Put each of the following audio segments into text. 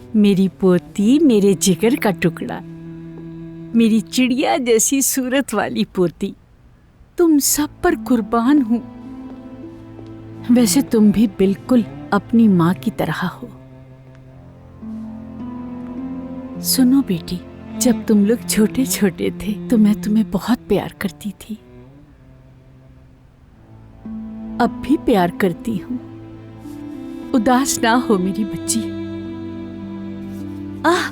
मेरी पोती, मेरे जिगर का टुकड़ा, मेरी चिड़िया जैसी सूरत वाली पोती, तुम सब पर कुर्बान हूं। वैसे तुम भी बिल्कुल अपनी माँ की तरह हो। सुनो बेटी, जब तुम लोग छोटे छोटे थे तो मैं तुम्हें बहुत प्यार करती थी, अब भी प्यार करती हूँ। उदास ना हो मेरी बच्ची।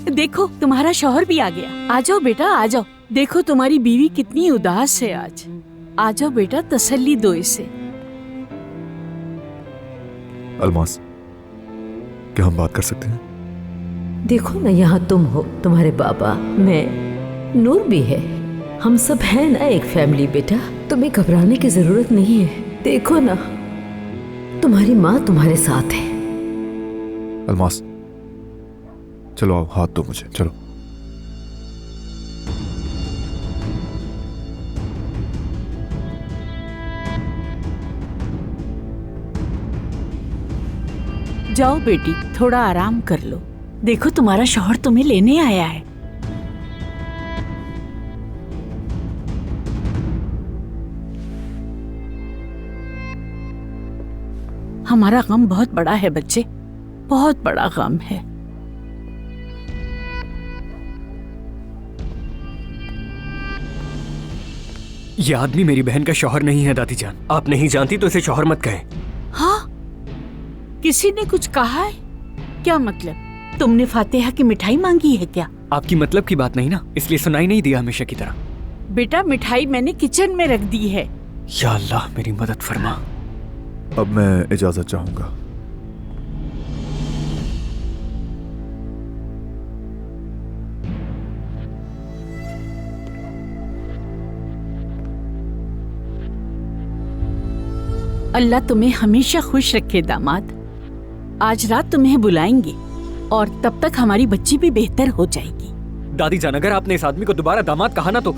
देखो तुम्हारा शौहर भी आ गया। आ जाओ बेटा, आ जाओ। देखो तुम्हारी बीवी कितनी उदास है आज। आ जाओ बेटा, तसल्ली दो इसे। अलमास, क्या हम बात कर सकते हैं? देखो ना, यहाँ तुम हो, तुम्हारे बाबा, मैं, नूर भी है, हम सब हैं ना एक फैमिली। बेटा तुम्हें घबराने की जरूरत नहीं है। देखो ना, तुम्हारी माँ तुम्हारे साथ है। अलमास, चलो आओ, हाथ दो मुझे, चलो। जाओ बेटी, थोड़ा आराम कर लो। देखो तुम्हारा शौहर तुम्हें लेने आया है। हमारा गम बहुत बड़ा है बच्चे, बहुत बड़ा गम है। ये आदमी मेरी बहन का शौहर नहीं है दादी जान। आप नहीं जानती तो इसे शौहर मत कहें। हाँ, किसी ने कुछ कहा है? क्या मतलब? तुमने फातिहा की मिठाई मांगी है क्या? आपकी मतलब की बात नहीं ना, इसलिए सुनाई नहीं दिया हमेशा की तरह। बेटा मिठाई मैंने किचन में रख दी है। या अल्लाह मेरी मदद फरमा। अब मैं इजाजत चाहूंगा। अल्लाह तुम्हें हमेशा खुश रखे दामाद। आज रात तुम्हें बुलाएंगे और तब तक हमारी बच्ची भी बेहतर हो जाएगी। दादी जान, अगर आपने इस आदमी को दोबारा दामाद कहा ना तो।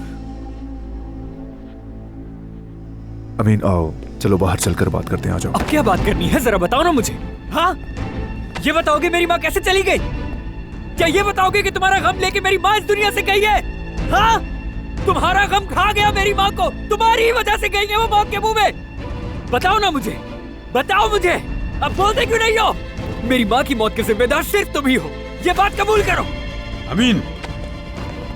अमीन आओ, चलो बाहर चलकर बात करते हैं, आ जाओ। अब क्या बात करनी है, जरा बताओ ना मुझे। हाँ, ये बताओगे मेरी माँ कैसे चली गई? क्या ये बताओगे कि तुम्हारा गम लेके मेरी माँ इस दुनिया से गई है? हाँ, तुम्हारा गम खा गया मेरी माँ को, तुम्हारी ही वजह से गई है वो मौत के मुंह में। बताओ ना मुझे, बताओ मुझे। अब बोलते क्यों नहीं हो? मेरी माँ की मौत के जिम्मेदार सिर्फ तुम ही हो, ये बात कबूल करो। अमीन।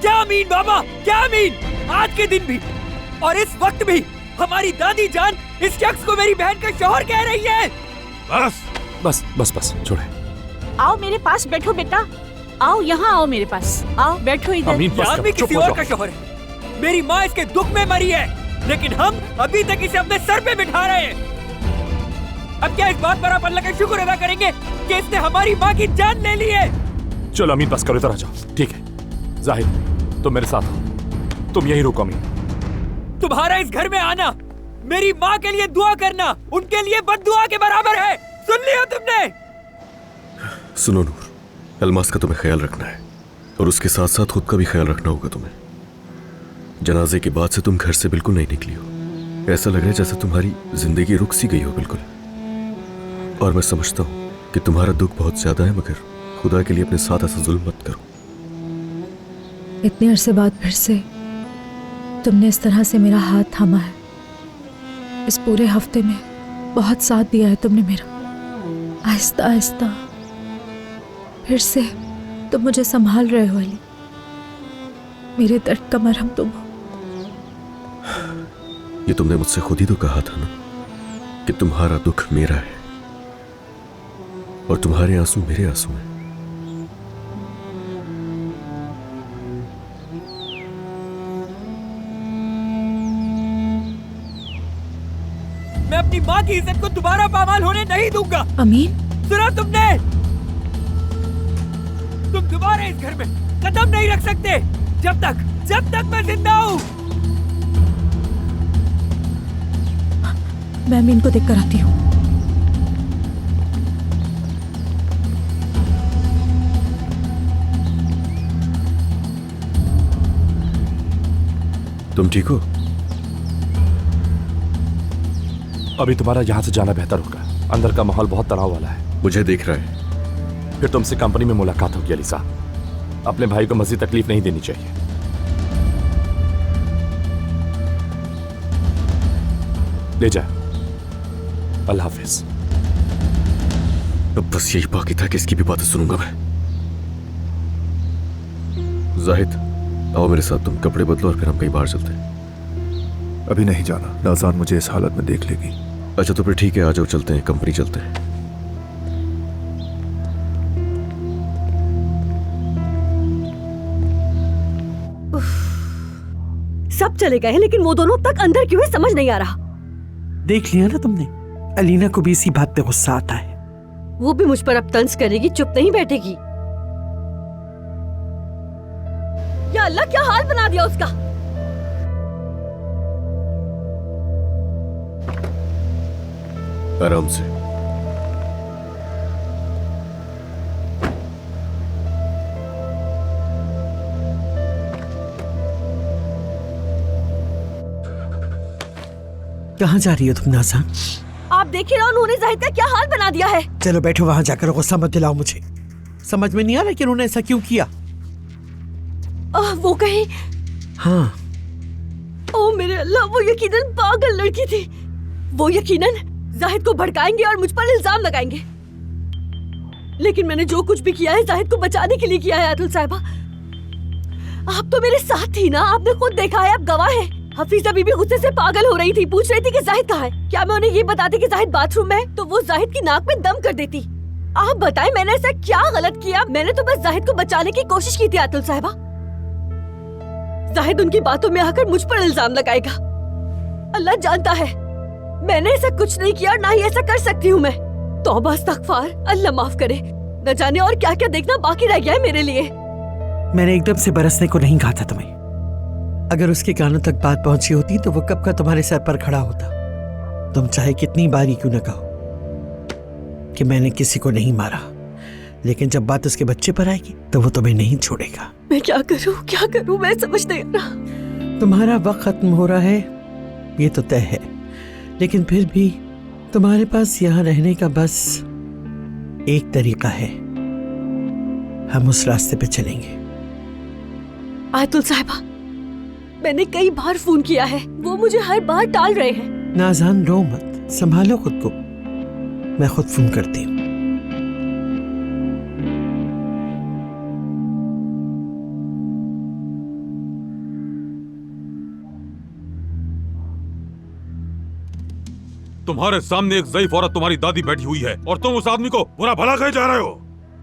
क्या अमीन बाबा, क्या अमीन? आज के दिन भी और इस वक्त भी हमारी दादी जान इस शख्स को मेरी बहन का शौहर कह रही है। बस बस बस बस, छोड़े। आओ मेरे पास बैठो बेटा, आओ यहाँ आओ मेरे पास, आओ बैठो इधर। अमीन, बस आदमी चुप किसी हो और जाओ। का शौहर है। मेरी माँ इसके दुख में मरी है, लेकिन हम अभी तक इसे अपने सर पे बिठा रहे हैं। अब क्या इस बात पर आप अल्लाह का शुक्र अदा करेंगे कि इसने हमारी माँ की जान ले ली है? चलो अमीन, बस करो, इधर आ जाओ। ठीक है जाहिद, तुम मेरे साथ हो, तुम यहीं रुको। अमीन, तुम्हारा इस घर में आना मेरी माँ के लिए दुआ करना उनके लिए बद्दुआ के बराबर है। सुन लिया तुमने? सुनो नूर, अलमास का तुम्हें ख्याल रखना है और उसके साथ साथ खुद का भी ख्याल रखना होगा तुम्हें। जनाजे के बाद से तुम घर से बिल्कुल नहीं निकली हो। ऐसा लग रहा है जैसे तुम्हारी जिंदगी रुक सी गई हो बिल्कुल। और मैं समझता हूँ कि तुम्हारा दुख बहुत ज्यादा है, मगर खुदा के लिए अपने साथ ऐसा जुल्म मत करो। इतने अरसे बाद फिर से तुमने इस तरह से मेरा हाथ थामा है। इस पूरे हफ्ते में बहुत साथ दिया है तुमने मेरा। आहिस्ता आहिस्ता फिर से तुम मुझे संभाल रहे हो अली। मेरे दर्द का मरहम तुम हो। ये तुमने मुझसे खुद ही तो कहा था ना कि तुम्हारा दुख मेरा है और तुम्हारे आंसू मेरे आंसू हैं। मैं अपनी माँ की इज्जत को दोबारा पामाल होने नहीं दूंगा। अमीन, सुना तुमने? तुम दोबारा इस घर में कदम नहीं रख सकते जब तक मैं जिंदा हूँ। मैं अमीन को देख कर आती हूँ। तुम ठीक हो? अभी तुम्हारा यहाँ से जाना बेहतर होगा। अंदर का माहौल बहुत तनाव वाला है। मुझे देख रहा है, फिर तुमसे कंपनी में मुलाकात होगी अलीसा। अपने भाई को मजीद तकलीफ नहीं देनी चाहिए। ले जा। अल्लाह हाफिज। अब बस यही बाकी था कि इसकी भी बातें सुनूंगा मैं। जाहिद, आओ मेरे साथ, तुम कपड़े बदलो और फिर हम कहीं बाहर चलते हैं। अभी नहीं जाना, नाज़ान मुझे इस हालत में देख लेगी। अच्छा तो फिर ठीक है, आ जाओ, चलते हैं, कंपनी चलते हैं। सब चले गए लेकिन वो दोनों तक अंदर क्यों है समझ नहीं आ रहा। देख लिया ना तुमने, अलीना को भी इसी बात पे गुस्सा आता है। वो भी मुझ पर अब तंज करेगी, चुप नहीं बैठेगी। या अल्लाह, क्या हाल बना दिया उसका। आराम से। कहाँ जा रही हो तुम नाज़ान? आप देख ही रहो उन्होंने जाहिद का क्या हाल बना दिया है। चलो बैठो, वहां जाकर गुस्सा मत दिलाओ मुझे। समझ में नहीं आ रहा कि उन्होंने ऐसा क्यों किया। वो कहीं, हाँ, ओ मेरे अल्लाह, वो यकीनन पागल लड़की थी। वो यकीनन जाहिद को भड़काएंगे और मुझ पर इल्जाम लगाएंगे। लेकिन मैंने जो कुछ भी किया है जाहिद को बचाने के लिए किया है। आदिल साहिबा, आप तो मेरे साथ थी ना, आपने खुद देखा है, आप गवाह हैं। हफीजा बीबी गुस्से से पागल हो रही थी, पूछ रही थी कि जाहिद कहाँ है। क्या मैं उन्हें ये बताती कि जाहिद बाथरूम में है तो वो जाहिद की नाक में दम कर देती। आप बताएं मैंने ऐसा क्या गलत किया? मैंने तो बस जाहिद को बचाने की कोशिश की थी। आदिल साहिबा, जाहिद उनकी बातों में आकर मुझ पर इल्जाम लगाएगा। अल्लाह जानता है मैंने ऐसा कुछ नहीं किया और ना ही ऐसा कर सकती हूँ मैं। तौबा इस्तग़फ़ार, अल्लाह माफ करे। न जाने और क्या क्या देखना बाकी रह गया है मेरे लिए। मैंने एकदम से बरसने को नहीं कहा था तुम्हें। अगर उसके कानों तक बात पहुंची होती तो वो कब का तुम्हारे सर पर खड़ा होता। तुम चाहे कितनी बार ही क्यों न कहो कि मैंने किसी को नहीं मारा, लेकिन जब बात उसके बच्चे पर आएगी तो वो तुम्हें नहीं छोड़ेगा। मैं क्या करूं मैं समझ नहीं आ रहा। तुम्हारा वक्त खत्म हो रहा है ये तो तय है, लेकिन फिर भी तुम्हारे पास यहाँ रहने का बस एक तरीका है। हम उस रास्ते पे चलेंगे। आयतुल साहिबा, मैंने कई बार फोन किया है, वो मुझे हर बार टाल रहे हैं। नाज़ान रो मत, संभालो खुद को, मैं खुद फोन करती हूँ। तुम्हारे सामने एक ज़ईफ औरत तुम्हारी दादी बैठी हुई है और तुम उस आदमी को बुरा भला कहे जा रहे हो।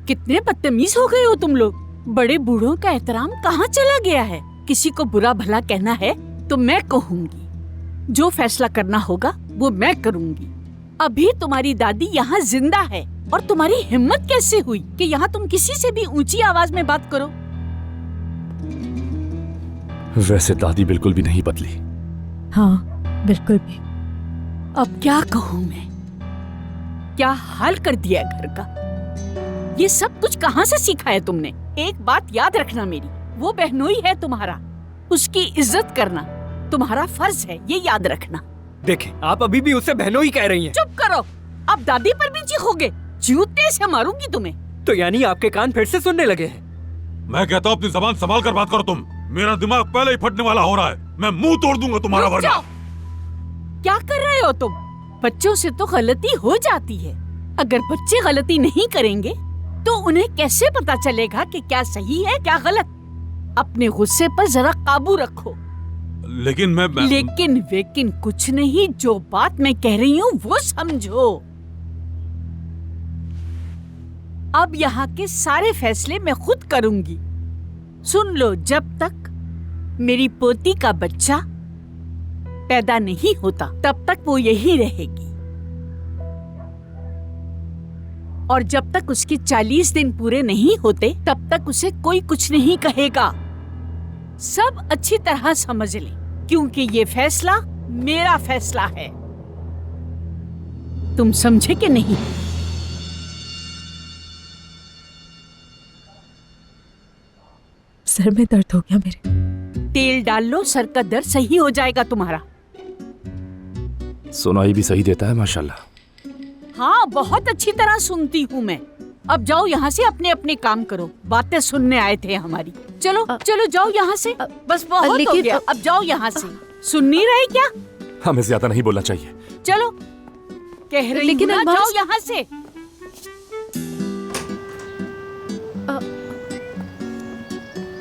कितने बदतमीज हो गए हो तुम लोग। बड़े बूढ़ों का एहतराम कहाँ चला गया है? किसी को बुरा भला कहना है तो मैं कहूँगी, जो फैसला करना होगा वो मैं करूँगी। अभी तुम्हारी दादी यहाँ जिंदा है और तुम्हारी हिम्मत कैसे हुई कि यहाँ तुम किसी से भी ऊंची आवाज में बात करो? वैसे दादी बिल्कुल भी नहीं बदली। हाँ, बिल्कुल भी। अब क्या कहूँ मैं? क्या हाल कर दिया घर का। ये सब कुछ कहाँ से सीखा है तुमने? एक बात याद रखना मेरी, वो बहनोई है तुम्हारा, उसकी इज्जत करना तुम्हारा फर्ज है, ये याद रखना। देखें, आप अभी भी उसे बहनोई कह रही हैं। चुप करो, अब दादी पर भी चीखोगे, जूते से मारूंगी तुम्हें। तो यानी आपके कान फिर से सुनने लगे हैं? मैं कहता हूँ अपनी जबान संभाल कर बात करो तुम। मेरा दिमाग पहले ही फटने वाला हो रहा है, मैं मुंह तोड़ दूंगा तुम्हारा रुक वरना। जाओ। क्या कर रहे हो तुम? बच्चों से तो गलती हो जाती है, अगर बच्चे गलती नहीं करेंगे तो उन्हें कैसे पता चलेगा कि क्या सही है क्या गलत? अपने गुस्से पर जरा काबू रखो। लेकिन मैं लेकिन वेकिन कुछ नहीं, जो बात मैं कह रही हूँ वो समझो। अब यहाँ के सारे फैसले मैं खुद करूंगी। सुन लो, जब तक मेरी पोती का बच्चा पैदा नहीं होता तब तक वो यही रहेगी, और जब तक उसके 40 दिन पूरे नहीं होते तब तक उसे कोई कुछ नहीं कहेगा। सब अच्छी तरह समझ ले, क्योंकि ये फैसला मेरा फैसला है। तुम समझे कि नहीं? सर में दर्द हो गया मेरे। तेल डाल लो, सर का दर्द सही हो जाएगा तुम्हारा। सुनाई भी सही देता है माशाल्लाह। हाँ, बहुत अच्छी तरह सुनती हूँ मैं। अब जाओ यहाँ से, अपने अपने काम करो। बातें सुनने आए थे हमारी। चलो चलो जाओ यहाँ से, बस बहुत हो लेकिन गया। अब जाओ यहाँ से। सुन नहीं रहे क्या? हमें ज्यादा नहीं बोलना चाहिए। चलो, कह रही लेकिन हूँ ना, अल्मास- जाओ यहाँ से।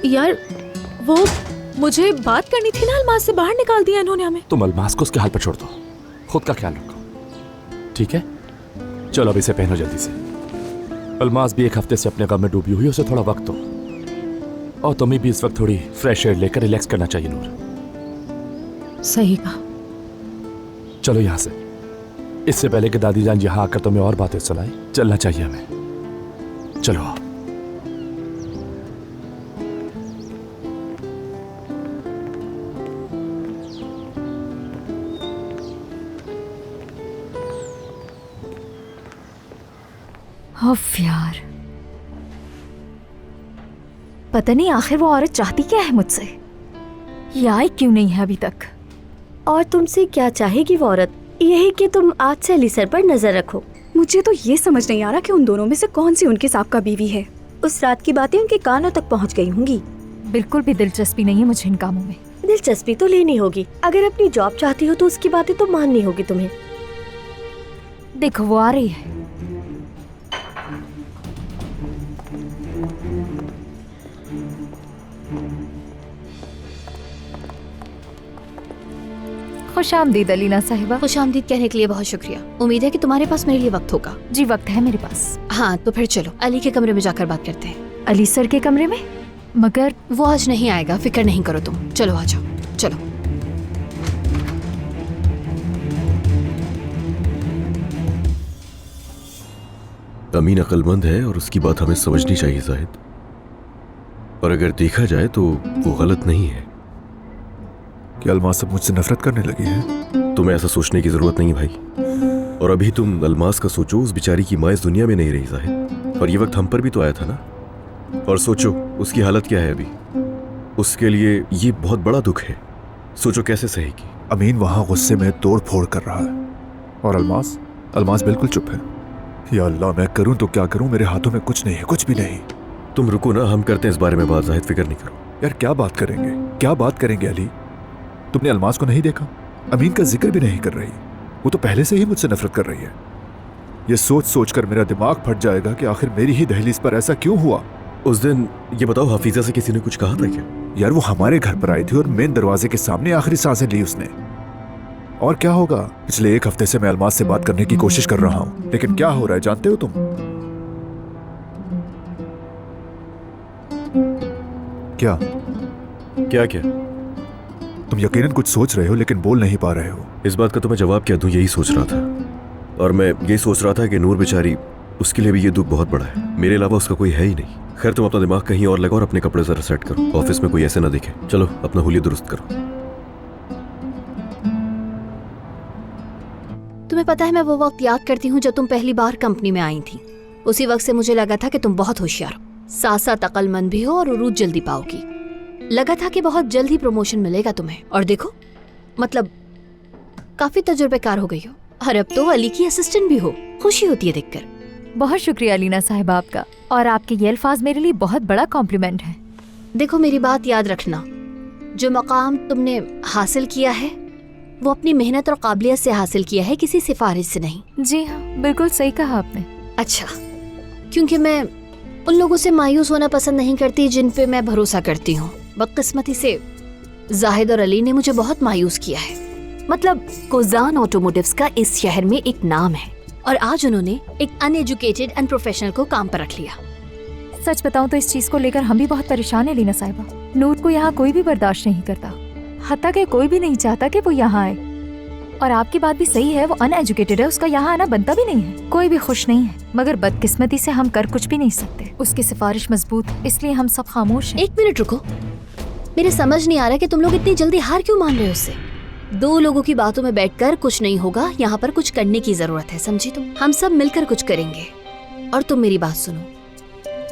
यार वो मुझे बात करनी थी ना, अलमास से बाहर निकाल दिया इन्होंने हमें। तुम अलमास को उसके हाल पर छोड़ दो, खुद का ख्याल रखो, ठीक है? चलो अब इसे पहनो जल्दी से। अलमास भी एक हफ्ते से अपने गम में डूबी हुई, उसे थोड़ा वक्त दो। और तुम्हें भी इस वक्त थोड़ी फ्रेश एयर लेकर रिलैक्स करना चाहिए नूर। सही कहा। चलो यहाँ से, इससे पहले कि दादी जान यहाँ आकर तुम्हें और बातें सुनाए, चलना चाहिए हमें। चलो आओ। उफ यार, पता नहीं आखिर वो औरत चाहती क्या है मुझसे, ये आई क्यों नहीं है अभी तक। और तुमसे क्या चाहेगी वो औरत? यही कि तुम आज से अली सर पर नजर रखो। मुझे तो ये समझ नहीं आ रहा कि उन दोनों में से कौन सी उनकी साबका बीवी है। उस रात की बातें उनके कानों तक पहुंच गई होंगी। बिल्कुल भी दिलचस्पी नहीं है मुझे इन कामों में। दिलचस्पी तो लेनी होगी। अगर अपनी जॉब चाहती हो तो उसकी बातें तो माननी होगी तुम्हें। देखो वो आ रही है। खुशामदीद अलीना साहिबा। खुशामदीद कहने के लिए बहुत शुक्रिया। उम्मीद है कि तुम्हारे पास मेरे लिए वक्त होगा। जी वक्त है मेरे पास। हाँ तो फिर चलो अली के कमरे में जाकर बात करते हैं। अली सर के कमरे में? मगर वो आज नहीं आएगा, फिक्र नहीं करो तुम। चलो आ जाओ, चलो। अमीन अक्लमंद है और उसकी बात हमें समझनी चाहिए जाहिद। और अगर देखा जाए तो वो गलत नहीं है। क्या अलमास अब मुझसे नफरत करने लगी है? तुम्हें ऐसा सोचने की जरूरत नहीं भाई। और अभी तुम अलमास का सोचो, उस बेचारी की माँ इस दुनिया में नहीं रही जाहिद। और ये वक्त हम पर भी तो आया था ना। और सोचो उसकी हालत क्या है अभी। उसके लिए ये बहुत बड़ा दुख है। सोचो कैसे सहेगी। अमीन वहां गुस्से में तोड़ फोड़ कर रहा है और अलमास बिल्कुल चुप है। या अल्लाह, मैं करूं तो क्या करूं, मेरे हाथों में कुछ नहीं है, कुछ भी नहीं। तुम रुको ना, हम करते हैं इस बारे में बात जाहिद, फिक्र नहीं करो। यार क्या बात करेंगे अली? तुमने अलमास को नहीं देखा? अमीन का जिक्र भी नहीं कर रही। वो तो पहले से ही मुझसे नफरत कर रही है। ये सोच सोच कर मेरा दिमाग फट जाएगा कि आखिर मेरी ही दहलीज पर ऐसा क्यों हुआ। उस दिन ये बताओ, हफीजा से किसी ने कुछ कहा था क्या? यार वो हमारे घर पर आई थी और मेन दरवाजे के सामने आखिरी सांसें ली उसने। और क्या होगा? पिछले एक हफ्ते से मैं अलमास से बात करने की कोशिश कर रहा हूं, लेकिन क्या हो रहा है जानते हो तुम? क्या क्या? तुम यकीनन कुछ सोच रहे हो लेकिन बोल नहीं पा रहे हो। इस बात का तो मैं जवाब क्या दूं, यही सोच रहा था। और मैं यही सोच रहा था कि नूर बेचारी, उसके लिए भी ये दुख बहुत बड़ा है। मेरे अलावा उसका कोई है ही नहीं। खैर तुम अपना दिमाग कहीं और लगाओ और अपने कपड़े जरा सेट करो, ऑफिस में कोई ऐसे ना दिखे। चलो अपना हुलिया दुरुस्त करो। तुम्हें पता है मैं वो वक्त याद करती हूँ जब तुम पहली बार कंपनी में आई थी। उसी वक्त से मुझे लगा था कि तुम बहुत होशियार हो, साथ साथ अक्लमंद भी हो और उरूज जल्दी पाओगी। लगा था कि बहुत जल्द ही प्रमोशन मिलेगा तुम्हें। और देखो, मतलब काफी तजुर्बेकार हो गई हो और अब तो अली की असिस्टेंट भी हो। खुशी होती है देखकर। बहुत शुक्रिया अलीना साहिबा आपका। और आपके ये अल्फाज मेरे लिए बहुत बड़ा कॉम्प्लीमेंट है। देखो मेरी बात याद रखना, जो मकाम तुमने हासिल किया है वो अपनी मेहनत और काबिलियत से हासिल किया है, किसी सिफारिश से नहीं। जी हाँ, बिल्कुल सही कहा आपने। अच्छा, क्योंकि मैं उन लोगों से मायूस होना पसंद नहीं करती जिन पे मैं भरोसा करती हूँ। बदकिस्मती से जाहिद और अली ने मुझे बहुत मायूस किया है। मतलब कोजान ऑटोमोटिव्स का इस शहर में एक नाम है और आज उन्होंने एक अनएजुकेटेड अनप्रोफेशनल को काम पर रख लिया। सच बताऊं तो इस चीज को लेकर हम भी बहुत परेशान है लीना साहिबा। नूर को यहाँ कोई भी बर्दाश्त नहीं करता, हत्ता कि कोई भी नहीं चाहता कि वो यहाँ आए। और आपकी बात भी सही है, वो अनएजुकेटेड है, उसका यहाँ आना बनता भी नहीं है। कोई भी खुश नहीं है, मगर बदकिस्मती से हम कर कुछ भी नहीं सकते। उसकी सिफारिश मजबूत, इसलिए हम सब खामोश हैं। एक मिनट रुको, मेरे समझ नहीं आ रहा कि तुम लोग इतनी जल्दी हार क्यों मान रहे हो उससे। दो लोगों की बातों में बैठकर कुछ नहीं होगा, यहाँ पर कुछ करने की जरूरत है, समझी तुम? हम सब मिलकर कुछ करेंगे। और तुम मेरी बात सुनो,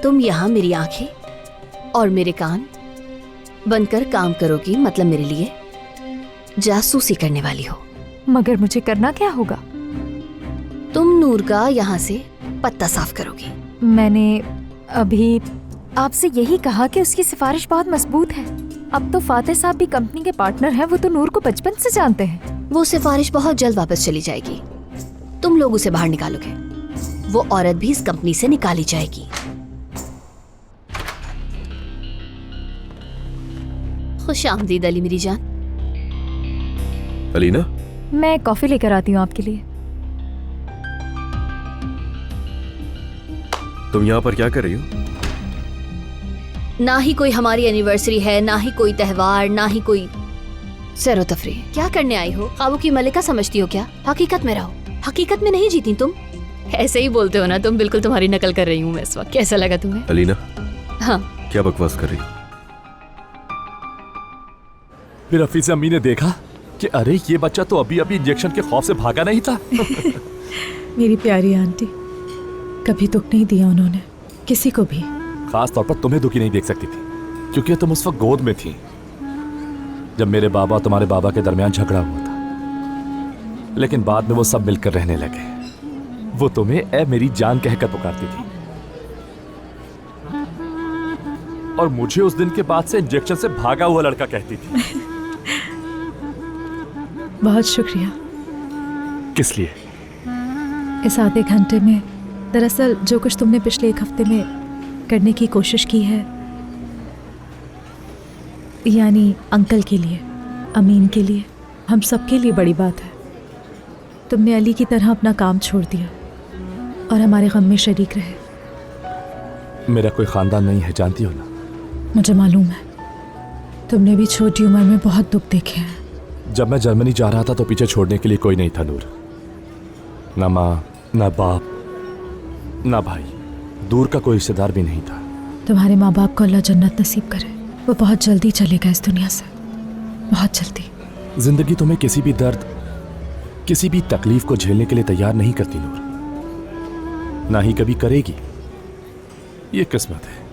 तुम यहाँ मेरी आंखें और मेरे कान बनकर काम करोगी, मतलब मेरे लिए जासूसी करने वाली हो। मगर मुझे करना क्या होगा? तुम नूर का यहाँ से पत्ता साफ करोगी। मैंने अभी आपसे यही कहा कि उसकी सिफारिश बहुत मजबूत है। अब तो फातिह साहब भी कंपनी के पार्टनर हैं, वो तो नूर को बचपन से जानते हैं। वो सिफारिश बहुत जल्द वापस चली जाएगी। तुम लोग उसे बाहर निकालोगे, वो औरत भी इस कंपनी से निकाली जाएगी। खुश आमदीद अली मेरी जान। अलीना, मैं कॉफी लेकर आती हूँ आपके लिए। तुम यहाँ पर क्या कर रही हो? ना ही कोई हमारी एनिवर्सरी है, ना ही कोई त्योहार, ना ही कोई सैरो तफरीह। क्या करने आई हो? ख्वाबों की मलिका समझती हो क्या? हकीकत में रहो। हकीकत में नहीं जीती तुम। ऐसे ही बोलते हो ना तुम, बिल्कुल तुम्हारी नकल कर रही हूँ मैं इस वक्त। कैसा लगा तुम्हें? अलीना, हाँ, क्या बकवास कर रही हो? फिर हफीज अम्मी ने देखा कि अरे ये बच्चा तो अभी अभी इंजेक्शन के खौफ से भागा नहीं था। मेरी प्यारी आंटी, कभी दुख नहीं दिया उन्होंने किसी को भी। खास तौर पर तुम्हें दुखी नहीं देख सकती थी क्योंकि तुम उस वक्त गोद में थी जब मेरे बाबा और तुम्हारे बाबा के दरमियान झगड़ा हुआ था। लेकिन बाद में वो सब मिलकर रहने लगे। वो तुम्हें ए मेरी जान कहकर पुकारती थी और मुझे उस दिन के बाद से इंजेक्शन से भागा हुआ लड़का कहती थी। बहुत शुक्रिया। किस लिए? इस आधे घंटे में दरअसल जो कुछ तुमने पिछले एक हफ्ते में करने की कोशिश की है, यानी अंकल के लिए, अमीन के लिए, हम सबके लिए बड़ी बात है। तुमने अली की तरह अपना काम छोड़ दिया और हमारे गम में शरीक रहे। मेरा कोई खानदान नहीं है, जानती हो ना। मुझे मालूम है, तुमने भी छोटी उम्र में बहुत दुख देखे हैं। जब मैं जर्मनी जा रहा था तो पीछे छोड़ने के लिए कोई नहीं था नूर। ना माँ, ना बाप, ना भाई, दूर का कोई रिश्तेदार भी नहीं था। तुम्हारे माँ बाप को अल्लाह जन्नत नसीब करे। वो बहुत जल्दी चले गए इस दुनिया से, बहुत जल्दी। जिंदगी तुम्हें किसी भी दर्द, किसी भी तकलीफ को झेलने के लिए तैयार नहीं करती नूर, ना ही कभी करेगी। ये किस्मत है।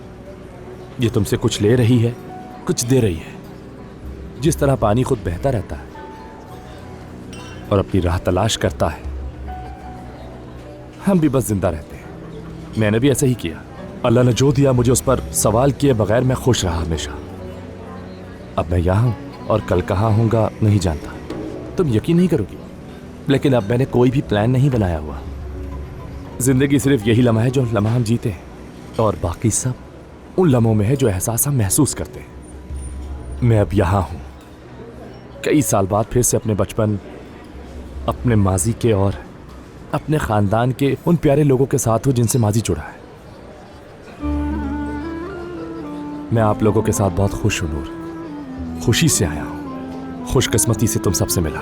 ये तुमसे कुछ ले रही है, कुछ दे रही है। जिस तरह पानी खुद बहता रहता है और अपनी राह तलाश करता है, हम भी बस जिंदा रहते हैं। मैंने भी ऐसा ही किया। अल्लाह ने जो दिया मुझे उस पर सवाल किए बगैर मैं खुश रहा हमेशा। अब मैं यहाँ हूं और कल कहाँ होऊंगा नहीं जानता। तुम यकीन नहीं करोगी, लेकिन अब मैंने कोई भी प्लान नहीं बनाया हुआ। जिंदगी सिर्फ यही लम्हा है जो लम्हा हम जीते हैं, और बाकी सब उन लम्हों में है जो एहसास हम महसूस करते हैं। मैं अब यहाँ हूँ, कई साल बाद फिर से अपने बचपन, अपने माजी के और अपने खानदान के उन प्यारे लोगों के साथ हूँ जिनसे माजी जुड़ा है। मैं आप लोगों के साथ बहुत खुश हूँ नूर। खुशी से आया हूँ, खुशकिस्मती से तुम सबसे मिला।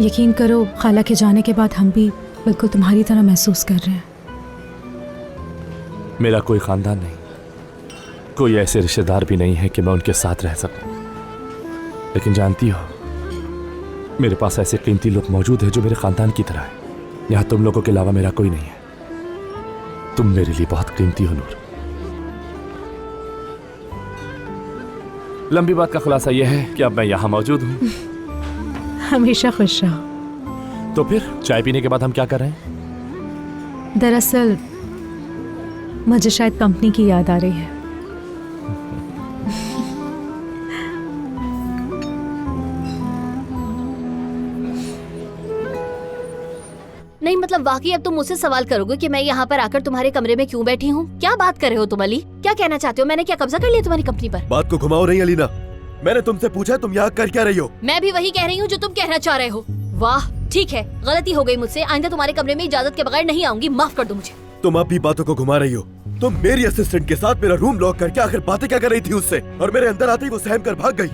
यकीन करो, खाला के जाने के बाद हम भी बिल्कुल तुम्हारी तरह महसूस कर रहे हैं। मेरा कोई खानदान नहीं, कोई ऐसे रिश्तेदार भी नहीं है कि मैं उनके साथ रह सकूं। लेकिन जानती हो, मेरे पास ऐसे कीमती लोग मौजूद हैं जो मेरे खानदान की तरह है। यहाँ तुम लोगों के अलावा मेरा कोई नहीं है। तुम मेरे लिए बहुत कीमती हो नूर। लंबी बात का खुलासा यह है कि अब मैं यहाँ मौजूद हूँ। हमेशा खुश रहो। तो फिर चाय पीने के बाद हम क्या कर रहे हैं? दरअसल मुझे शायद कंपनी की याद आ रही है। नहीं मतलब वाकई अब तुम मुझसे सवाल करोगे कि मैं यहाँ पर आकर तुम्हारे कमरे में क्यों बैठी हूँ? क्या बात कर रहे हो तुम अली? क्या कहना चाहते हो? मैंने क्या कब्जा कर लिया तुम्हारी कंपनी पर? बात को घुमाओ नहीं अलीना। मैंने तुमसे पूछा तुम यहाँ कर क्या रही हो? मैं भी वही कह रही हूँ जो तुम कहना चाह रहे हो। वाह ठीक है, गलती हो गई मुझसे। आइंदा तुम्हारे कमरे में इजाजत के बगैर नहीं आऊंगी, माफ कर दो मुझे। तुम अब भी बातों को घुमा रही हो। तुम मेरी असिस्टेंट के साथ मेरा रूम लॉक करके आखिर बातें क्या कर रही थी उससे, और मेरे अंदर आते ही वो सहम कर भाग गई।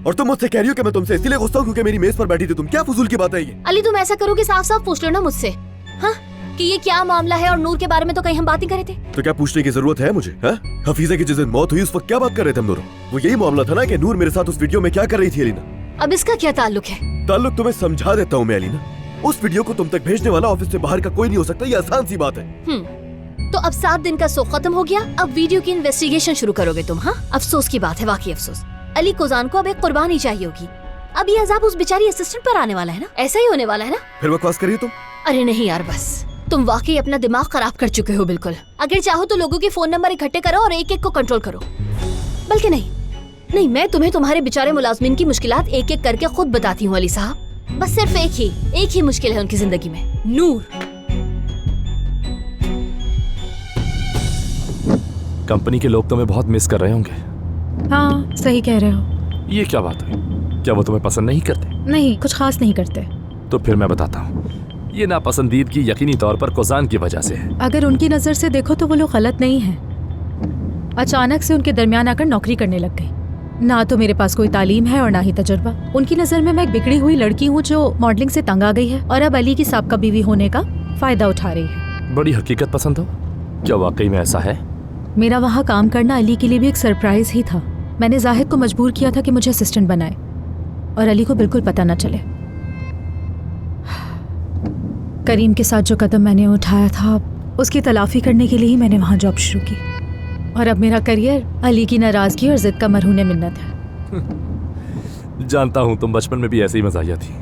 और तुम मुझसे कह रही हो कि मैं तुमसे इसलिए गुस्सा हूं क्योंकि मेरी मेज पर बैठी थी। तुम क्या फजूल की बात है ये? अली तुम ऐसा करो कि साफ साफ पूछ लो ना मुझसे, हाँ, कि ये क्या मामला है। और नूर के बारे में तो कहीं हम बात ही कर रहे थे। तो क्या पूछने की जरूरत है मुझे? हाँ? हफीजा की जिस दिन मौत हुई उस वक्त क्या बात कर रहे थे हम दोनों? वो यही मामला था ना कि नूर मेरे साथ उस वीडियो में क्या कर रही थी अलीना? अब इसका क्या ताल्लुक है? ताल्लुक तुम्हें समझा देता हूँ मैं अलीना। उस वीडियो को तुम तक भेजने वाला ऑफिस से बाहर का कोई नहीं हो सकता, ये आसान सी बात है। तो अब 7 दिन का शो खत्म हो गया, अब वीडियो की इन्वेस्टिगेशन शुरू करोगे तुम? हाँ, अफसोस की बात है, वाकई अफसोस। अली कोजान को अब एक कुर्बानी चाहिए होगी। अब ये अजाब उस बेचारी असिस्टेंट पर आने वाला है ना? ऐसा ही होने वाला है ना? फिर बकवास करिए तुम। अरे नहीं यार, बस तुम वाकई अपना दिमाग खराब कर चुके हो बिल्कुल। अगर चाहो तो लोगों के फोन नंबर इकट्ठे करो और एक एक को कंट्रोल करो। बल्कि नहीं, मैं तुम्हें तुम्हारे बेचारे मुलाजमिन की मुश्किलात एक एक करके खुद बताती हूँ अली साहब। बस सिर्फ एक ही मुश्किल है उनकी जिंदगी में, नूर। कंपनी के लोग तुम्हें बहुत मिस कर रहे होंगे। हाँ, सही कह रहे हो। ये क्या बात है? क्या वो तुम्हें पसंद नहीं करते? नहीं, कुछ खास नहीं करते। तो फिर मैं बताता हूँ, ये नापसंदीदगी यकीनी तौर पर कोजान की वजह से है। अगर उनकी नज़र से देखो तो वो लोग गलत नहीं हैं। अचानक से उनके दरमियान आकर नौकरी करने लग गई। ना तो मेरे पास कोई तालीम है और ना ही तजुर्बा। उनकी नज़र में मैं एक बिगड़ी हुई लड़की हूँ जो मॉडलिंग से तंग आ गई है और अब अली की साबका बीवी होने का फायदा उठा रही है। बड़ी हकीकत पसंद हो। क्या वाकई में ऐसा है? मेरा वहाँ काम करना अली के लिए भी एक सरप्राइज ही था। मैंने जाहिद को मजबूर किया था कि मुझे असिस्टेंट बनाए और अली को बिल्कुल पता न चले। करीम के साथ जो कदम मैंने उठाया था उसकी तलाफी करने के लिए ही मैंने वहाँ जॉब शुरू की और अब मेरा करियर अली की नाराजगी और जिद का मरहूने मिन्नत है। जानता हूँ तुम बचपन में भी ऐसे ही मजाहिया थी।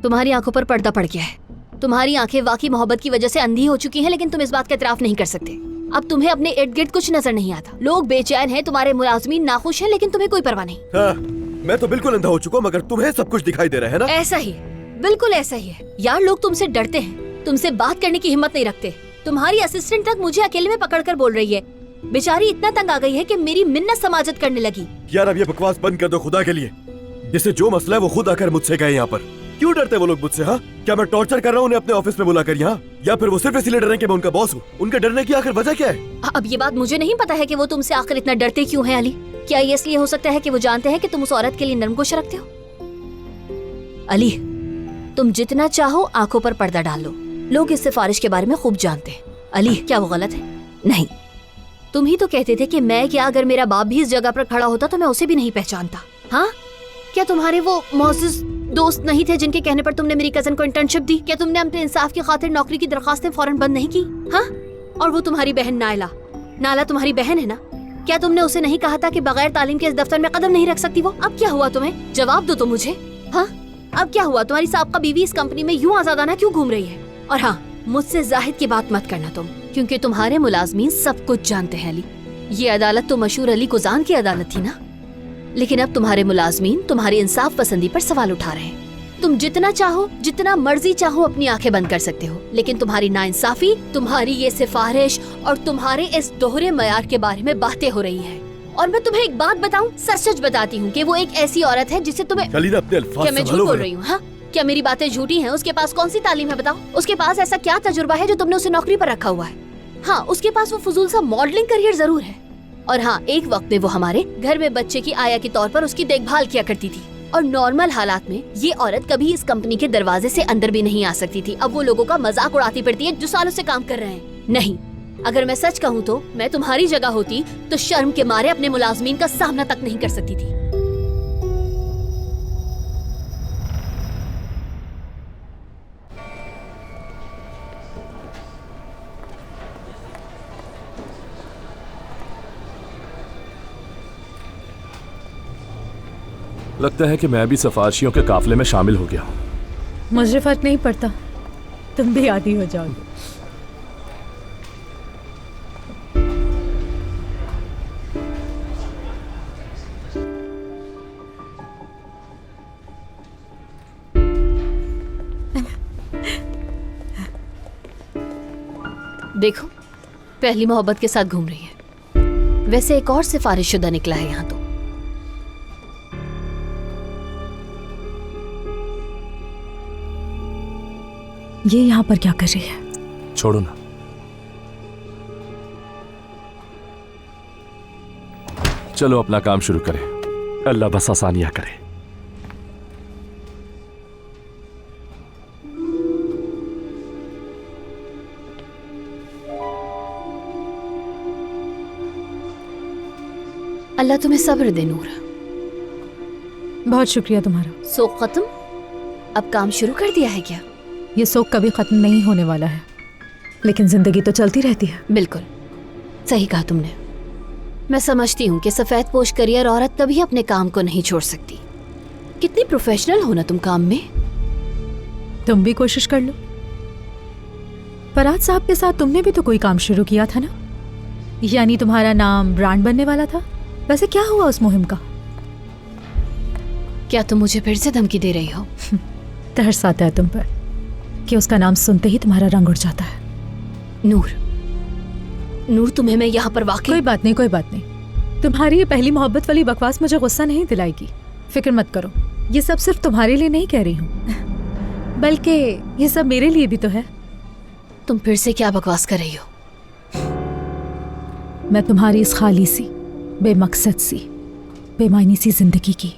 तुम्हारी आंखों पर पर्दा पड़ गया है। तुम्हारी आंखें वाकई मोहब्बत की वजह से अंधी हो चुकी हैं, लेकिन तुम इस बात का इतराफ नहीं कर सकते। अब तुम्हें अपने इर्द गिर्द कुछ नजर नहीं आता। लोग बेचैन हैं, तुम्हारे मुलाजमीन नाखुश हैं, लेकिन तुम्हें कोई परवाह नहीं। हाँ, मैं तो बिल्कुल अंधा हो चुका हूँ, मगर तुम्हें सब कुछ दिखाई दे रहा है ना? ऐसा ही, बिल्कुल ऐसा ही है यार। लोग तुमसे डरते हैं, तुमसे बात करने की हिम्मत नहीं रखते। तुम्हारी असिस्टेंट तक मुझे अकेले में पकड़कर बोल रही है। बेचारी इतना तंग आ गई है कि मेरी मिन्नत समाजत करने लगी। यार अब ये बकवास बंद कर दो खुदा के लिए। जिसे जो मसला है वो खुद आकर मुझसे कहे। यहाँ पर क्यों डरते वो लोग मुझसे? हाँ, क्या मैं टॉर्चर कर रहा हूँ उन्हें अपने ऑफिस में बुलाकर यहाँ, या फिर वो सिर्फ इसलिए डर रहे हैं कि मैं उनका बॉस हूँ? उनके डरने की आखिर वजह क्या है? अब ये बात मुझे नहीं पता है कि वो तुमसे आखिर इतना डरते क्यों हैं अली। क्या ये इसलिए हो सकता है कि वो जानते हैं कि तुम उस औरत के लिए नरमगोश रखते हो? अली, तुम जितना चाहो आंखों पर पर्दा डाल लो, लोग इस सिफारिश के बारे में खूब जानते हैं। अली, क्या वो गलत है? नहीं, तुम ही तो कहते थे कि मैं क्या, अगर मेरा बाप भी इस जगह पर खड़ा होता तो मैं उसे भी नहीं पहचानता। हाँ, क्या तुम्हारे वो मौजूद दोस्त नहीं थे जिनके कहने पर तुमने मेरी कजन को इंटर्नशिप दी? क्या तुमने अपने इंसाफ की खातिर नौकरी की दरखास्तें फौरन बंद नहीं की? हाँ, और वो तुम्हारी बहन नाला तुम्हारी बहन है ना? क्या तुमने उसे नहीं कहा था कि बगैर तालीम के इस दफ्तर में कदम नहीं रख सकती वो? अब क्या हुआ तुम्हें? जवाब दो तो मुझे। हाँ, अब क्या हुआ? तुम्हारी साबका बीवी इस कंपनी में यूं आजादाना क्यों घूम रही है? और हाँ, मुझसे जाहिद की बात मत करना तुम, क्योंकि तुम्हारे मुलाजमीन सब कुछ जानते हैं अली। ये अदालत तो मशहूर अली कुजान की अदालत थी ना, लेकिन अब तुम्हारे मुलाजमीन तुम्हारी इंसाफ पसंदी पर सवाल उठा रहे हैं। तुम जितना चाहो, जितना मर्जी चाहो अपनी आंखें बंद कर सकते हो, लेकिन तुम्हारी नाइंसाफी, तुम्हारी ये सिफारिश और तुम्हारे इस दोहरे मयार के बारे में बातें हो रही है। और मैं तुम्हें एक बात बताऊं, सच बताती हूँ कि वो एक ऐसी औरत है जिसे तुम्हें... क्या मैं झूठ बोल रही हूँ? हाँ, क्या मेरी बातें झूठी हैं? उसके पास कौन सी तालीम है बताओ? उसके पास ऐसा क्या तजुर्बा है जो तुमने उसे नौकरी पर रखा हुआ है? हाँ, उसके पास वो फजूल सा मॉडलिंग करियर जरूर है। और हाँ, एक वक्त में वो हमारे घर में बच्चे की आया के तौर पर उसकी देखभाल किया करती थी। और नॉर्मल हालात में ये औरत कभी इस कंपनी के दरवाजे से अंदर भी नहीं आ सकती थी। अब वो लोगों का मजाक उड़ाती फिरती है जो सालों से काम कर रहे हैं। नहीं, अगर मैं सच कहूँ तो मैं तुम्हारी जगह होती तो शर्म के मारे अपने मुलाजमीन का सामना तक नहीं कर सकती थी। लगता है कि मैं भी सिफारिशियों के काफिले में शामिल हो गया हूँ। मुझे फर्क नहीं पड़ता, तुम भी आदी हो जाओगे। देखो, पहली मोहब्बत के साथ घूम रही है। वैसे एक और सिफारिशशुदा निकला है यहाँ तो। ये यहाँ पर क्या कर रही है? छोड़ो ना। चलो अपना काम शुरू करें। अल्लाह बस आसानियां करे। अल्लाह तुम्हें सब्र दे नूर। बहुत शुक्रिया तुम्हारा। सोख खत्म? अब काम शुरू कर दिया है क्या? ये शौक कभी खत्म नहीं होने वाला है, लेकिन जिंदगी तो चलती रहती है। बिल्कुल सही कहा तुमने। मैं समझती हूँ कि सफेद पोश करियर औरत कभी अपने काम को नहीं छोड़ सकती, कितनी प्रोफेशनल हो ना तुम काम में। तुम भी कोशिश कर लो। फराज साहब के साथ तुमने भी तो कोई काम शुरू किया था ना, यानी तुम्हारा नाम ब्रांड बनने वाला था। वैसे क्या हुआ उस मुहिम का? क्या तुम मुझे फिर से धमकी दे रही हो? तरस आता है तुम पर कि उसका नाम सुनते ही तुम्हारा रंग उड़ जाता है। नूर तुम्हें मैं यहाँ पर वाकई। कोई बात नहीं। तुम्हारी ये पहली मोहब्बत वाली बकवास मुझे गुस्सा नहीं दिलाएगी। फिक्र मत करो, ये सब सिर्फ तुम्हारे लिए नहीं कह रही हूँ, बल्कि ये सब मेरे लिए भी तो है। तुम फिर से क्या बकवास कर रही हो? मैं तुम्हारी इस खाली सी, बेमकसद सी, बेमायनी सी जिंदगी की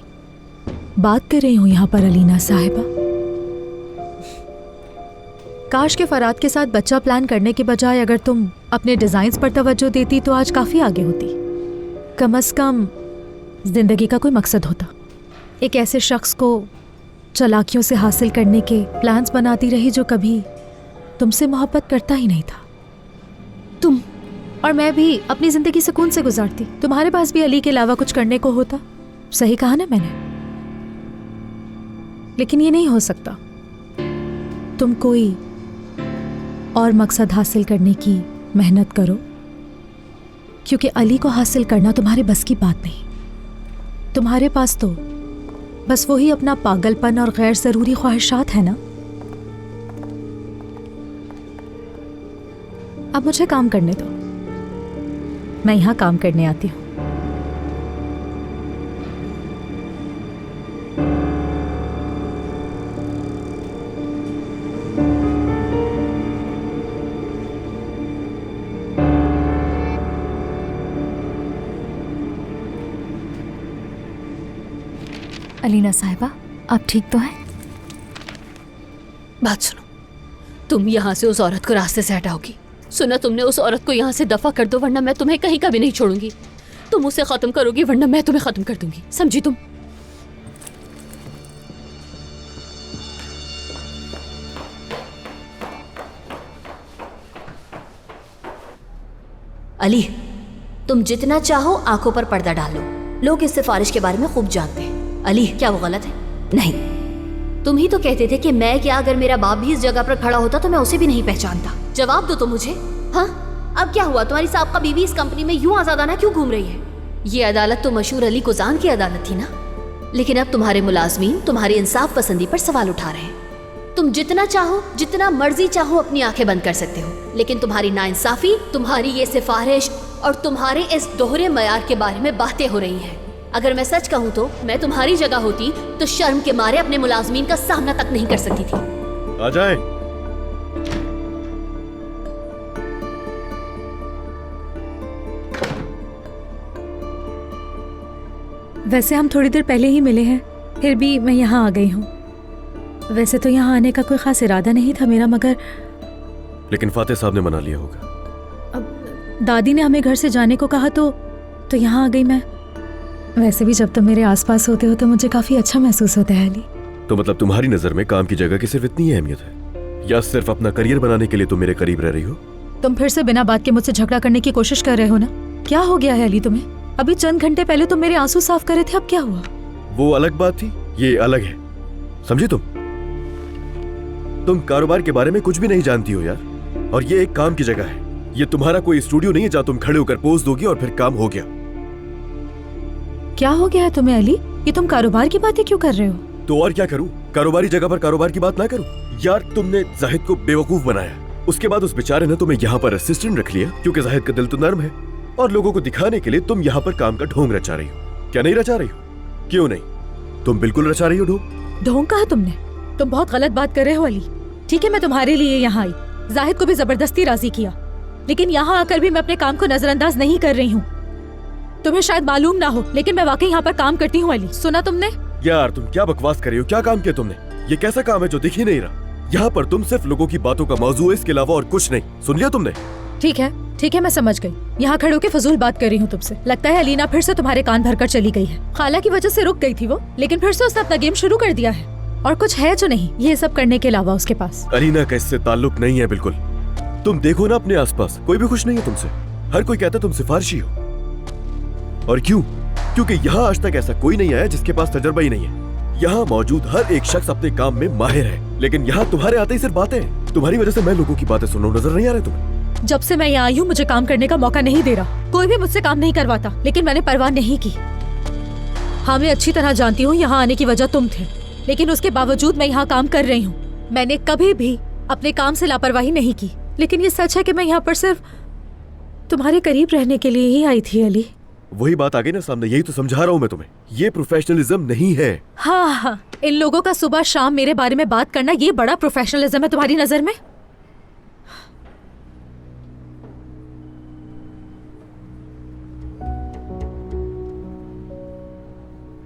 बात कर रही हूँ यहाँ पर अलीना साहिबा। काश के फराद के साथ बच्चा प्लान करने के बजाय अगर तुम अपने डिजाइन्स पर तवज्जो देती तो आज काफी आगे होती। कम से कम जिंदगी का कोई मकसद होता। एक ऐसे शख्स को चालाकियों से हासिल करने के प्लान्स बनाती रही जो कभी तुमसे मोहब्बत करता ही नहीं था। तुम और मैं भी अपनी जिंदगी सुकून से गुजारती। तुम्हारे पास भी अली के अलावा कुछ करने को होता। सही कहा ना मैंने? लेकिन ये नहीं हो सकता। तुम कोई और मकसद हासिल करने की मेहनत करो, क्योंकि अली को हासिल करना तुम्हारे बस की बात नहीं। तुम्हारे पास तो बस वही अपना पागलपन और गैर जरूरी ख्वाहिशात है ना। अब मुझे काम करने दो, मैं यहाँ काम करने आती हूँ। अलीना साहिबा, आप ठीक तो हैं? बात सुनो, तुम यहाँ से उस औरत को रास्ते से हटाओगी। सुना तुमने? उस औरत को यहाँ से दफा कर दो, वरना मैं तुम्हें कहीं का भी नहीं छोड़ूंगी। तुम उसे खत्म करोगी, वरना मैं तुम्हें खत्म कर दूंगी। समझी तुम? अली, तुम जितना चाहो आंखों पर पर्दा डालो। लोग इस सिफारिश के बारे में खूब जानते हैं। अली, क्या वो गलत है? नहीं। तुम ही तो कहते थे कि मैं क्या, अगर मेरा बाप भी इस जगह पर खड़ा होता तो मैं उसे भी नहीं पहचानता। जवाब दो तो मुझे। हाँ, अब क्या हुआ? तुम्हारी साहब बीवी इस कंपनी में यूं आजादाना क्यों घूम रही है? ये अदालत तो मशहूर अली कुजान की अदालत थी ना। लेकिन अब तुम्हारे मुलाजमीन तुम्हारी इंसाफ पसंदी पर सवाल उठा रहे हैं। तुम जितना चाहो, जितना मर्जी चाहो अपनी आंखें बंद कर सकते हो, लेकिन तुम्हारी नाइंसाफी, तुम्हारी ये सिफारिश और तुम्हारे इस दोहरे मयार के बारे में बातें हो रही हैं। अगर मैं सच कहूँ तो मैं तुम्हारी जगह होती तो शर्म के मारे अपने मुलाजमीन का सामना तक नहीं कर सकती थी। आ जाए। वैसे हम थोड़ी देर पहले ही मिले हैं, फिर भी मैं यहाँ आ गई हूँ। वैसे तो यहाँ आने का कोई खास इरादा नहीं था मेरा, मगर लेकिन फातेह साहब ने मना लिया होगा। अब दादी ने हमें घर से जाने को कहा तो यहाँ आ गई मैं। वैसे भी जब तुम मेरे आसपास होते हो तो मुझे काफी अच्छा महसूस होता है अली। तो मतलब तुम्हारी नजर में काम की जगह की सिर्फ इतनी ही अहमियत है, या सिर्फ अपना करियर बनाने के लिए तुम मेरे करीब रह रही हो? तुम फिर से बिना बात के मुझसे झगड़ा करने की कोशिश कर रहे हो ना? क्या हो गया है अली तुम्हें? अभी चंद घंटे पहले तुम मेरे आंसू साफ कर रहे थे, अब क्या हुआ? वो अलग बात थी, ये अलग है। समझी तुम कारोबार के बारे में कुछ भी नहीं जानती हो यार। और ये एक काम की जगह है, ये तुम्हारा कोई स्टूडियो नहीं है जहाँ तुम खड़े होकर पोज दोगी और फिर काम हो गया। क्या हो गया है तुम्हें अली? ये तुम कारोबार की बातें क्यों कर रहे हो? तो और क्या करूं? कारोबारी जगह पर कारोबार की बात ना करूं? यार तुमने जाहिद को बेवकूफ बनाया, उसके बाद उस बेचारे ने तुम्हें यहाँ पर असिस्टेंट रख लिया क्योंकि जाहिद का दिल तो नर्म है, और लोगों को दिखाने के लिए तुम यहाँ पर काम का ढोंग रचा रही हो। क्या नहीं रचा रही हो? क्यों नहीं? तुम बिल्कुल रचा रही हो ढोंग। ढोंग कहा तुमने? तुम बहुत गलत बात कर रहे हो अली। ठीक है, मैं तुम्हारे लिए यहाँ आई, जाहिद को भी जबरदस्ती राजी किया, लेकिन यहाँ आकर भी मैं अपने काम को नजरअंदाज नहीं कर रही हूँ। तुम्हें शायद मालूम ना हो, लेकिन मैं वाकई यहाँ पर काम करती हूँ अली। सुना तुमने? यार तुम क्या बकवास कर रही हो? क्या काम किया तुमने? ये कैसा काम है जो दिख ही नहीं रहा? यहाँ पर तुम सिर्फ लोगों की बातों का मौजू है, इसके अलावा और कुछ नहीं। सुन लिया तुमने? ठीक है, मैं समझ गई। यहाँ खड़े होकर फजूल बात कर रही हूँ तुमसे। लगता है अलीना फिर से तुम्हारे कान भरकर चली गई है। खाला की वजह से रुक गई थी वो, लेकिन फिर से उसने अपना गेम शुरू कर दिया है, और कुछ है जो नहीं ये सब करने के अलावा उसके पास। अलीना का इससे ताल्लुक नहीं है बिल्कुल। तुम देखो ना अपने आसपास, कोई भी खुश नहीं है तुमसे। हर कोई कहता तुम सिफारिशी हो। और क्यों? क्योंकि यहाँ आज तक ऐसा कोई नहीं आया जिसके पास तजर्बा ही नहीं है। यहाँ मौजूद हर एक शख्स अपने काम में माहिर है, लेकिन यहाँ तुम्हारे आते ही सिर्फ बातें। तुम्हारी वजह से मैं लोगों की बातें सुन रहा हूँ, नजर नहीं आ रहे तुम्हें? जब से मैं यहाँ आई हूँ मुझे काम करने का मौका नहीं दे रहा। कोई भी मुझसे काम नहीं करवाता, लेकिन मैंने परवाह नहीं की। हाँ, मैं अच्छी तरह जानती हूँ यहाँ आने की वजह तुम थे, लेकिन उसके बावजूद मैं यहाँ काम कर रही हूँ। मैंने कभी भी अपने काम से लापरवाही नहीं की, लेकिन ये सच है कि मैं यहाँ पर सिर्फ तुम्हारे करीब रहने के लिए ही आई थी अली। वही बात आ गई ना सामने, यही तो समझा रहा हूँ मैं तुम्हें। ये प्रोफेशनलिज्म नहीं है। हाँ हाँ, इन लोगों का सुबह शाम मेरे बारे में बात करना ये बड़ा प्रोफेशनलिज्म है तुम्हारी नजर में?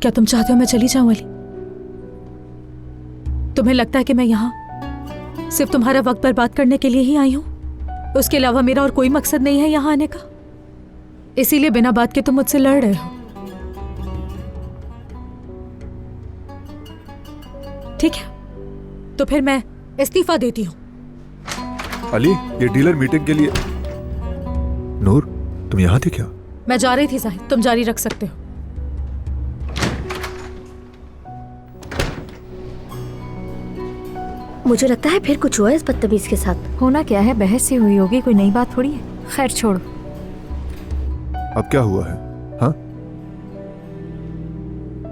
क्या तुम चाहते हो मैं चली जाऊं अली? तुम्हें लगता है कि मैं यहाँ सिर्फ तुम्हारा वक्त बर्बाद करने के लिए ही आई हूं? उसके अलावा मेरा और कोई मकसद नहीं है यहाँ आने का। इसीलिए बिना बात के तुम मुझसे लड़ रहे हो। ठीक है, तो फिर मैं इस्तीफा देती हूँ। अली, ये डीलर मीटिंग के लिए। नूर, तुम यहाँ थी क्या? मैं जा रही थी जाहिद, तुम जारी रख सकते हो। मुझे लगता है फिर कुछ हुआ इस बदतमीज के साथ। होना क्या है, बहस ही हुई होगी, कोई नई बात थोड़ी है। खैर छोड़ो। अब क्या हुआ है? हाँ,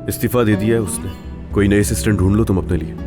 इस्तीफा दे दिया है उसने। कोई नई असिस्टेंट ढूंढ लो तुम अपने लिए।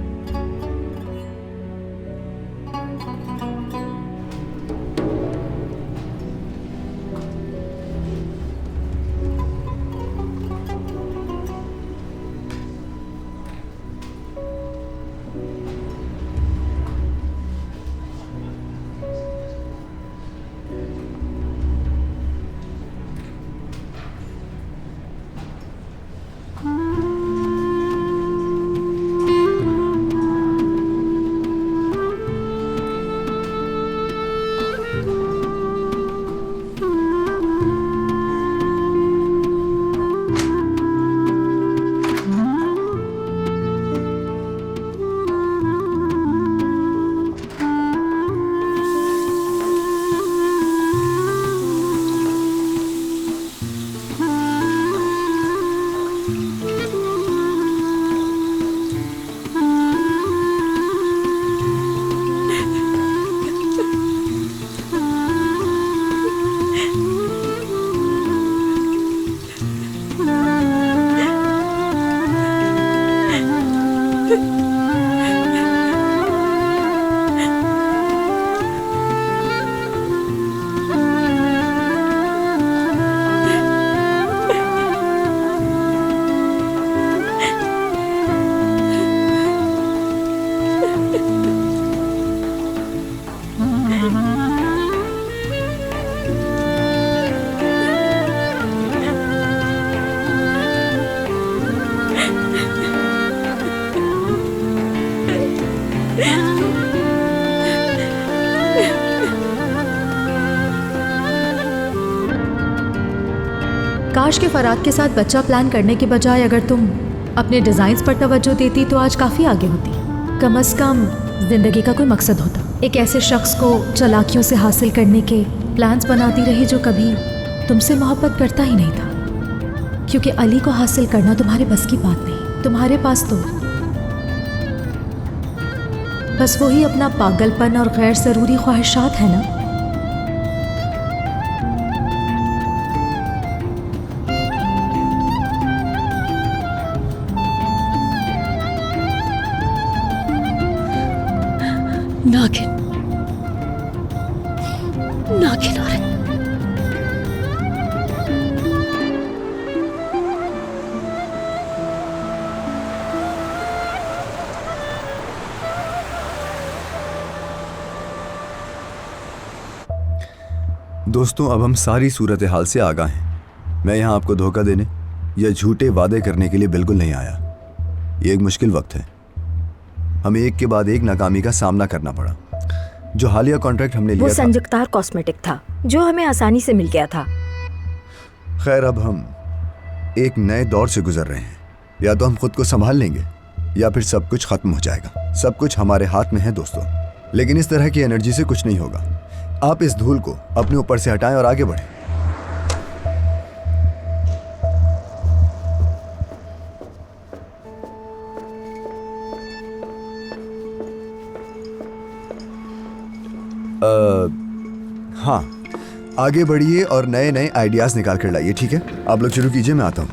काश के फराद के साथ बच्चा प्लान करने के बजाय अगर तुम अपने डिजाइन्स पर तवज्जो देती तो आज काफी आगे होती। कम से कम जिंदगी का कोई मकसद होता। एक ऐसे शख्स को चालाकियों से हासिल करने के प्लान्स बनाती रही जो कभी तुमसे मोहब्बत करता ही नहीं था, क्योंकि अली को हासिल करना तुम्हारे बस की बात नहीं। तुम्हारे पास तो बस वही अपना पागलपन और गैर ज़रूरी ख्वाहिशात है ना। नागिन, नागिन औरत। दोस्तों, अब हम सारी सूरत हाल से आगाह हैं। मैं यहाँ आपको धोखा देने या झूठे वादे करने के लिए बिल्कुल नहीं आया। ये एक मुश्किल वक्त है, हमें एक के बाद एक नाकामी का सामना करना पड़ा। जो हालिया कॉन्ट्रैक्ट हमने लिया वो संजुक्तार कॉस्मेटिक था जो हमें आसानी से मिल गया था। खैर, अब हम एक नए दौर से गुजर रहे हैं। या तो हम खुद को संभाल लेंगे या फिर सब कुछ खत्म हो जाएगा। सब कुछ हमारे हाथ में है दोस्तों, लेकिन इस तरह की एनर्जी से कुछ नहीं होगा। आप इस धूल को अपने ऊपर से हटाएं और आगे बढ़ें। हाँ, आगे बढ़िए और नए नए आइडियाज निकाल कर लाइए, ठीक है? आप लोग शुरू कीजिए, मैं आता हूँ।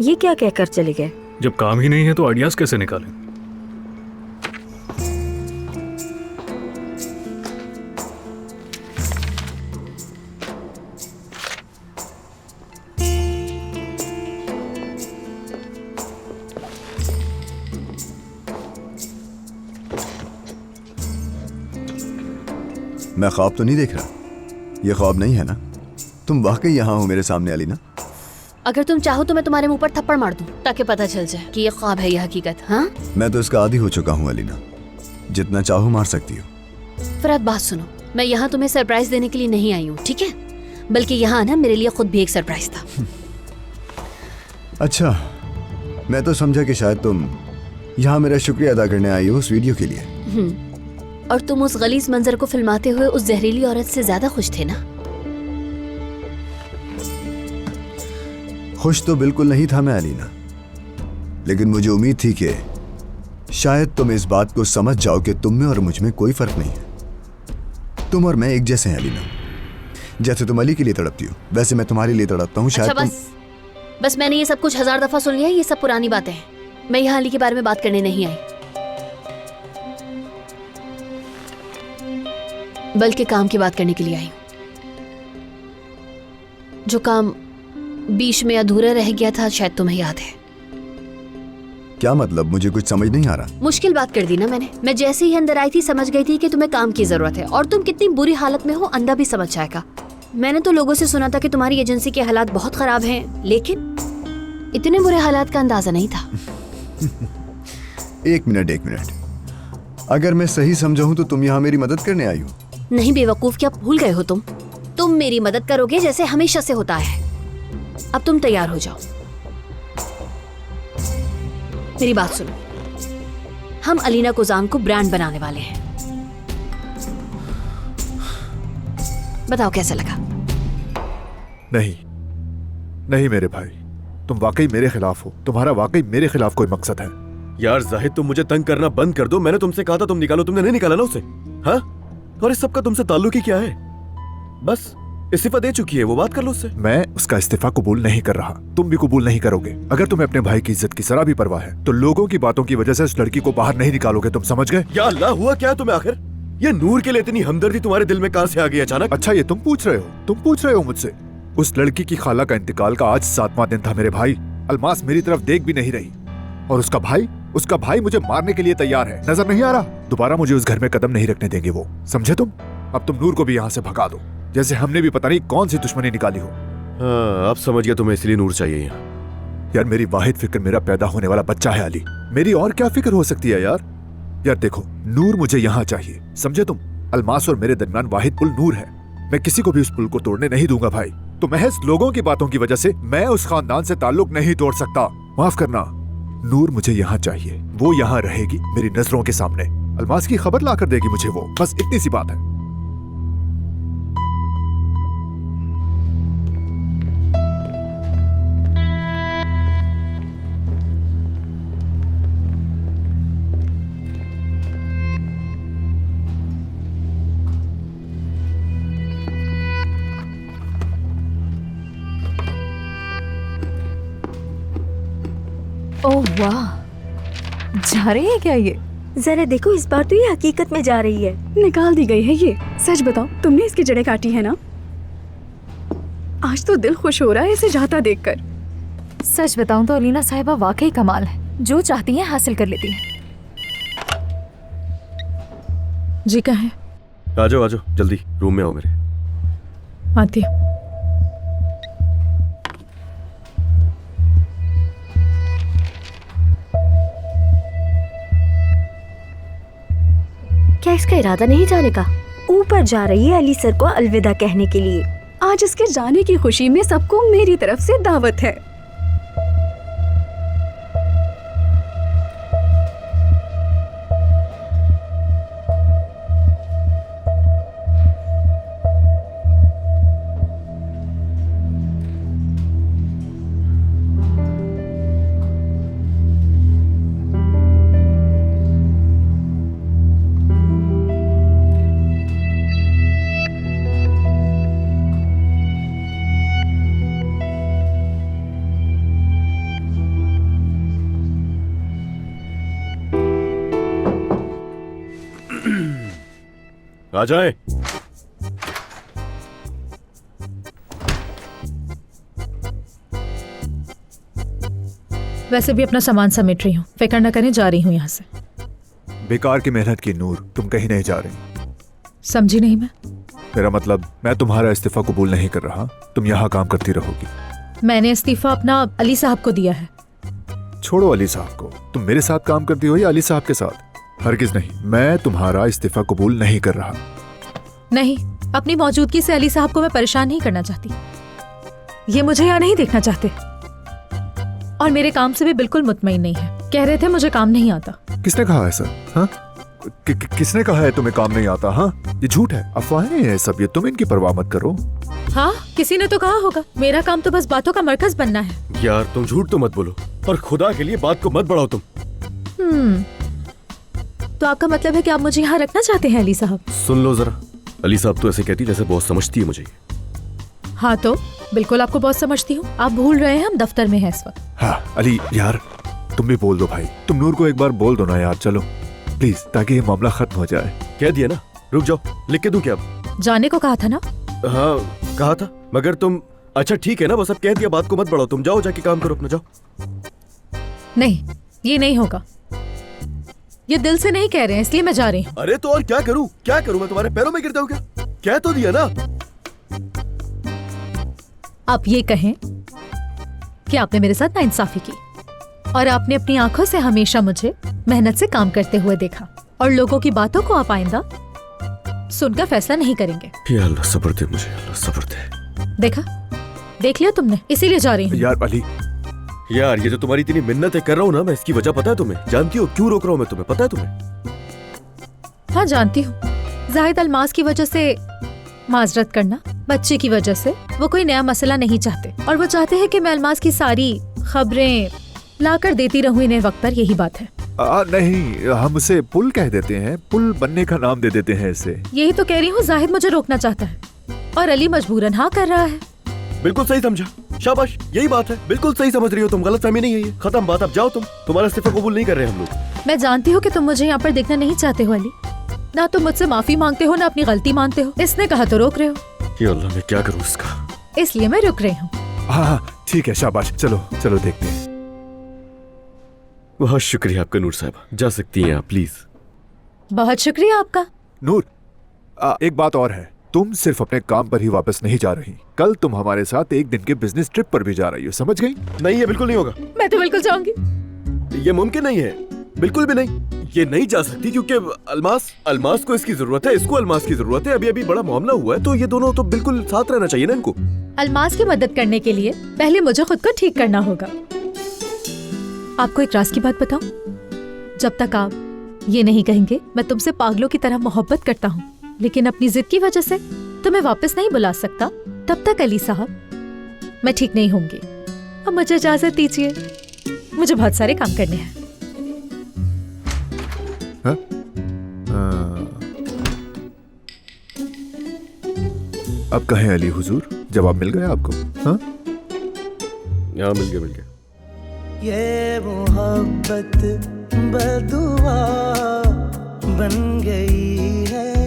ये क्या कहकर चले गए? जब काम ही नहीं है तो आइडियाज कैसे निकालें? मैं ख्वाब तो नहीं देख रहा? ये ख्वाब नहीं है ना? तुम वाकई यहाँ हो मेरे सामने, अलीना? अगर तुम चाहो तो मैं तुम्हारे मुंह पर थप्पड़ मार दूं ताकि पता चल जाए कि ये ख्वाब है या हकीकत। हाँ, मैं तो इसका आदी हो चुका हूँ अलीना, जितना चाहो मार सकती हो। फरहत, बात सुनो, मैं यहाँ तुम्हें सरप्राइज देने के लिए नहीं आई हूँ, ठीक है? बल्कि यहाँ ना मेरे लिए खुद भी एक सरप्राइज था। अच्छा, मैं तो समझा कि शायद तुम यहाँ मेरा शुक्रिया अदा करने आई हो उस वीडियो के लिए। और तुम उस गलीज मंजर को फिल्माते हुए उस जहरीली औरत से ज्यादा खुश थे ना? खुश तो बिल्कुल नहीं था मैं अलीना, लेकिन मुझे उम्मीद थी कि शायद तुम इस बात को समझ जाओ कि तुम में और मुझ में कोई फर्क नहीं है। तुम और मैं एक जैसे हैं अलीना। जैसे तुम अली के लिए तड़पती हो, वैसे मैं तुम्हारे लिए तड़पता हूँ। शायद अच्छा, बस मैंने ये सब कुछ 1000 दफा सुन लिया, ये सब पुरानी बातें हैं। मैं यहाँ अली के बारे में बात करने नहीं आई, बल्कि काम की बात करने के लिए आई हूँ। जो काम बीच में अधूरा रह गया था, शायद तुम्हें याद है। क्या मतलब? मुझे कुछ समझ नहीं आ रहा। मुश्किल बात कर दी ना मैंने। मैं जैसे ही अंदर आई थी समझ गई थी कि तुम्हें काम की जरूरत है, और तुम कितनी बुरी हालत में हो अंधा भी समझ जाएगा। मैंने तो लोगों से सुना था कि तुम्हारी एजेंसी के हालात बहुत खराब हैं, लेकिन इतने बुरे हालात का अंदाजा नहीं था। एक मिनट, अगर मैं सही समझा हूं तो तुम यहाँ मेरी मदद करने आई हो? नहीं बेवकूफ, क्या भूल गए हो तुम मेरी मदद करोगे जैसे हमेशा से होता है। अब तुम तैयार हो जाओ, मेरी बात सुनो। हम अलीना कुजान को ब्रांड बनाने वाले हैं। बताओ कैसा लगा? नहीं मेरे भाई, तुम वाकई मेरे खिलाफ हो। तुम्हारा वाकई मेरे खिलाफ कोई मकसद है। यार जाहिद, तुम मुझे तंग करना बंद कर दो। मैंने तुमसे कहा था तुम निकालो, तुमने नहीं निकाला ना उसे। हाँ, और इस सब का तुमसे ताल्लुक ही क्या है? बस इस्तीफा दे चुकी है, वो बात कर लो उससे। मैं उसका इस्तीफा कबूल नहीं कर रहा, तुम भी कबूल नहीं करोगे। अगर तुम्हें अपने भाई की इज्जत की जरा भी परवाह है तो लोगों की बातों की वजह से उस लड़की को बाहर नहीं निकालोगे, तुम समझ गए? या अल्लाह, हुआ क्या तुम्हें आखिर? ये नूर के लिए इतनी हमदर्दी तुम्हारे दिल में कहां से आ गई अचानक? अच्छा, ये तुम पूछ रहे हो मुझसे? उस लड़की की खाला का इंतकाल का आज 7वां दिन था मेरे भाई। अलमास मेरी तरफ देख भी नहीं रही, और उसका भाई मुझे मारने के लिए तैयार है। नजर नहीं आ रहा? दोबारा मुझे उस घर में कदम नहीं रखने देंगे वो, समझे तुम? अब तुम नूर को भी यहाँ से भगा दो, जैसे हमने भी पता नहीं कौन सी दुश्मनी निकाली हो। हाँ, अब समझ गया, तुम्हें इसलिए नूर चाहिए यहाँ। यार मेरी वाहिद फिक्र मेरा पैदा होने वाला बच्चा है अली। मेरी और क्या फिक्र हो सकती है यार? यार देखो, नूर मुझे यहाँ चाहिए, समझे तुम? अलमास और मेरे दरमियान वाहिद पुल नूर है। मैं किसी को भी उस पुल को तोड़ने नहीं दूंगा भाई। तो महज लोगों की बातों की वजह से मैं उस खानदान से ताल्लुक नहीं तोड़ सकता। माफ करना, नूर मुझे यहाँ चाहिए। वो यहाँ रहेगी मेरी नजरों के सामने। अलमास की खबर ला कर देगी मुझे वो, बस इतनी सी बात है। ओह वाह, जा रही है क्या ये? जरा देखो, इस बार तो ये हकीकत में जा रही है। निकाल दी गई है ये। सच बताओ, तुमने इसकी जड़ें काटी है ना? आज तो दिल खुश हो रहा है इसे जाता देखकर। सच बताऊं तो अलीना साहिबा वाकई कमाल है, जो चाहती है हासिल कर लेती है। जी कहें? आ जाओ जल्दी, रूम में आओ मेरे। आती हूँ। क्या इसका इरादा नहीं जाने का? ऊपर जा रही है अली सर को अलविदा कहने के लिए। आज इसके जाने की खुशी में सबको मेरी तरफ से दावत है। आ जाए। वैसे भी अपना सामान समेट रही हूँ, फिक्र न करें, जा रही हूँ यहाँ से। बेकार की मेहनत की नूर, तुम कहीं नहीं जा रही। समझी नहीं मैं? मेरा मतलब, मैं तुम्हारा इस्तीफा कबूल नहीं कर रहा, तुम यहाँ काम करती रहोगी। मैंने इस्तीफा अपना अली साहब को दिया है। छोड़ो अली साहब को, तुम मेरे साथ काम करती हो या अली साहब के साथ? हरगिज नहीं, मैं तुम्हारा इस्तीफा कबूल नहीं कर रहा। नहीं, अपनी मौजूदगी से अली साहब को मैं परेशान नहीं करना चाहती। ये मुझे यहाँ नहीं देखना चाहते और मेरे काम से भी बिल्कुल मुतमईन नहीं है। कह रहे थे मुझे काम नहीं आता। किसने कहा ऐसा? हाँ, किसने कहा है तुम्हें काम नहीं आता? हाँ, ये झूठ है, अफवाहें हैं सब ये, तुम इनकी परवाह मत करो। हाँ, किसी ने तो कहा होगा। मेरा काम तो बस बातों का मरकज बनना है। यार तुम झूठ तो मत बोलो, और खुदा के लिए बात को मत बढ़ाओ तुम। तो आपका मतलब है कि आप मुझे यहाँ रखना चाहते हैं अली साहब? सुन लो जरा, अली साहब तो ऐसे कहती जैसे बहुत समझती है मुझे। हाँ तो बिल्कुल आपको बहुत समझती हूँ। आप भूल रहे हैं हम दफ्तर में हैं इस वक्त। हाँ अली यार, तुम भी बोल दो भाई, तुम नूर को एक बार बोल दो ना यार, चलो प्लीज, ताकि ये मामला खत्म हो जाए। कह दिया ना, रुक जाओ, लिख के दूं क्या अब? जाने को कहा था ना? हाँ कहा था, मगर तुम, अच्छा ठीक है ना, बस अब कह दिया, बात को मत बढ़ाओ, तुम जाओ जाके काम करो अपना, जाओ। नहीं, ये नहीं होगा। ये दिल से नहीं कह रहे हैं, इसलिए मैं जा रही हूँ। अरे तो और क्या करूँ, क्या करूँ, मैं तुम्हारे पैरों में गिरता हूँ क्या? कह तो दिया ना। आप ये कहें कि आपने मेरे साथ नाइंसाफी की और आपने अपनी आंखों से हमेशा मुझे मेहनत से काम करते हुए देखा, और लोगों की बातों को आप आइंदा सुनकर फैसला नहीं करेंगे। या अल्लाह सब्र दे मुझे, अल्लाह सब्र दे। देखा, देख लिया तुमने, इसीलिए जा रही हूँ। यार अली, यार ये जो तुम्हारी इतनी मिन्नतें कर रहा हूँ ना मैं, इसकी वजह पता है तुम्हें? जानती हो क्यों रोक रहा हूँ मैं तुम्हें, पता है तुम्हें? हाँ जानती हूँ। जाहिद अल्मास की वजह से माजरत करना, बच्चे की वजह से वो कोई नया मसला नहीं चाहते, और वो चाहते हैं कि मैं अल्मास की सारी खबरें लाकर देती रहूं इन्हें वक्त पर। यही बात है। नहीं, हम उसे पुल कह देते हैं, पुल बनने का नाम दे देते हैं इसे। यही तो कह रही हूँ, जाहिद मुझे रोकना चाहता है और अली मजबूरन हाँ कर रहा है। बिल्कुल सही समझा, शाबाश, यही बात है, बिल्कुल सही समझ रही हो तुम, गलत फहमी नहीं है ये, खत्म बात, अब जाओ तुम, तुम्हारा इस्तीफा कबूल नहीं कर रहे हम लोग। मैं जानती हूँ कि तुम मुझे यहाँ पर देखना नहीं चाहते हो अली, ना तुम मुझसे माफी मांगते हो ना अपनी गलती मानते हो। इसने कहा तो रोक रहे हो। या अल्लाह, मैं क्या करूँ इसका? इसलिए मैं रुक रही हूँ। हाँ ठीक है, शाबाश, चलो चलो देखते हैं। बहुत शुक्रिया आपका नूर साहब, जा सकती हैं आप प्लीज। बहुत शुक्रिया आपका नूर। एक बात और है, तुम सिर्फ अपने काम पर ही वापस नहीं जा रही, कल तुम हमारे साथ एक दिन के बिजनेस ट्रिप पर भी जा रही हो, समझ गई? नहीं, ये बिल्कुल नहीं होगा। मैं तो बिल्कुल जाऊंगी। ये मुमकिन नहीं है, बिल्कुल भी नहीं, ये नहीं जा सकती, क्योंकि अल्मास को इसकी जरूरत है, इसको अल्मास की जरूरत है, अभी अभी बड़ा मामला हुआ है, तो ये दोनों तो बिल्कुल साथ रहना चाहिए ना इनको। अल्मास की मदद करने के लिए पहले मुझे खुद को ठीक करना होगा। आपको एक राज की बात बताऊं? जब तक आप ये नहीं कहेंगे मैं तुमसे पागलों की तरह मोहब्बत करता हूँ, लेकिन अपनी जिद की वजह से तुम्हें वापस नहीं बुला सकता, तब तक अली साहब मैं ठीक नहीं होंगी। अब मुझे इजाजत दीजिए, मुझे बहुत सारे काम करने हैं। अब कहें अली हुजूर, जवाब मिल गया आपको? हाँ, यहाँ मिल गया। ये मोहब्बत बदुआ बन गई है।